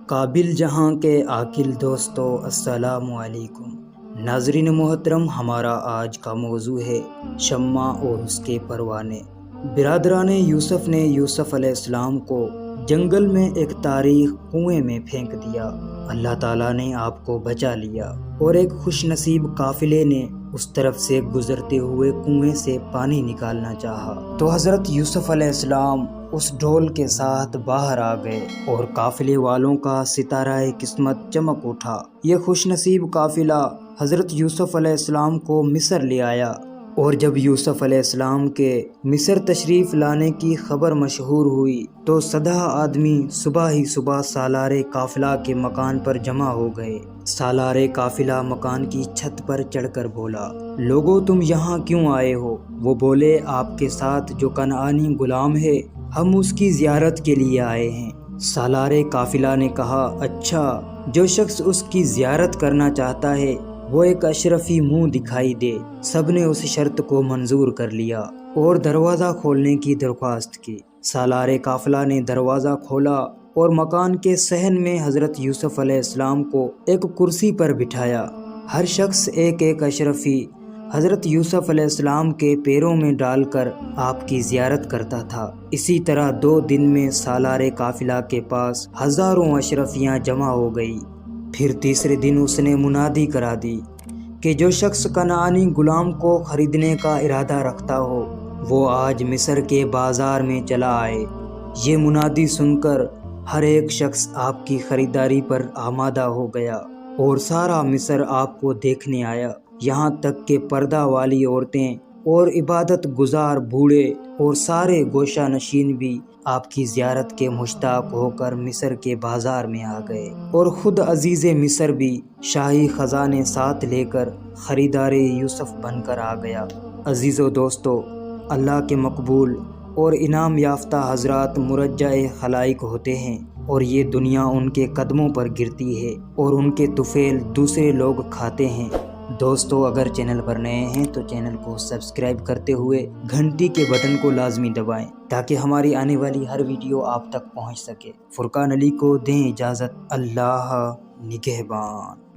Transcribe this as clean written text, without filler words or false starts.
قابل جہاں کے عاقل دوستو السلام علیکم۔ ناظرین محترم، ہمارا آج کا موضوع ہے شمع اور اس کے پروانے۔ برادران یوسف نے یوسف علیہ السلام کو جنگل میں ایک تاریخ کنویں میں پھینک دیا۔ اللہ تعالیٰ نے آپ کو بچا لیا اور ایک خوش نصیب قافلے نے اس طرف سے گزرتے ہوئے کنویں سے پانی نکالنا چاہا تو حضرت یوسف علیہ السلام اس ڈھول کے ساتھ باہر آ گئے اور قافلے والوں کا ستارہ قسمت چمک اٹھا۔ یہ خوش نصیب قافلہ حضرت یوسف علیہ السلام کو مصر لے آیا، اور جب یوسف علیہ السلام کے مصر تشریف لانے کی خبر مشہور ہوئی تو 100 آدمی صبح ہی صبح سالار قافلہ کے مکان پر جمع ہو گئے۔ سالار قافلہ مکان کی چھت پر چڑھ کر بولا، لوگو تم یہاں کیوں آئے ہو؟ وہ بولے، آپ کے ساتھ جو کنعانی غلام ہے ہم اس کی زیارت کے لیے آئے ہیں۔ سالار قافلہ نے کہا، اچھا، جو شخص اس کی زیارت کرنا چاہتا ہے وہ ایک اشرفی منہ دکھائی دے۔ سب نے اس شرط کو منظور کر لیا اور دروازہ کھولنے کی درخواست کی۔ سالار قافلہ نے دروازہ کھولا اور مکان کے صحن میں حضرت یوسف علیہ السلام کو ایک کرسی پر بٹھایا۔ ہر شخص ایک ایک اشرفی حضرت یوسف علیہ السلام کے پیروں میں ڈال کر آپ کی زیارت کرتا تھا۔ اسی طرح 2 دن میں سالار قافلہ کے پاس ہزاروں اشرفیاں جمع ہو گئی۔ پھر تیسرے دن اس نے منادی کرا دی کہ جو شخص کنعانی غلام کو خریدنے کا ارادہ رکھتا ہو وہ آج مصر کے بازار میں چلا آئے۔ یہ منادی سن کر ہر ایک شخص آپ کی خریداری پر آمادہ ہو گیا اور سارا مصر آپ کو دیکھنے آیا، یہاں تک کہ پردہ والی عورتیں اور عبادت گزار بوڑھے اور سارے گوشہ نشین بھی آپ کی زیارت کے مشتاق ہو کر مصر کے بازار میں آ گئے، اور خود عزیز مصر بھی شاہی خزانے ساتھ لے کر خریدار یوسف بن کر آ گیا۔ عزیزو دوستو، اللہ کے مقبول اور انعام یافتہ حضرات مرجع خلائق ہوتے ہیں، اور یہ دنیا ان کے قدموں پر گرتی ہے اور ان کے طفیل دوسرے لوگ کھاتے ہیں۔ دوستو، اگر چینل پر نئے ہیں تو چینل کو سبسکرائب کرتے ہوئے گھنٹی کے بٹن کو لازمی دبائیں تاکہ ہماری آنے والی ہر ویڈیو آپ تک پہنچ سکے۔ فرقان علی کو دیں اجازت، اللہ نگہبان۔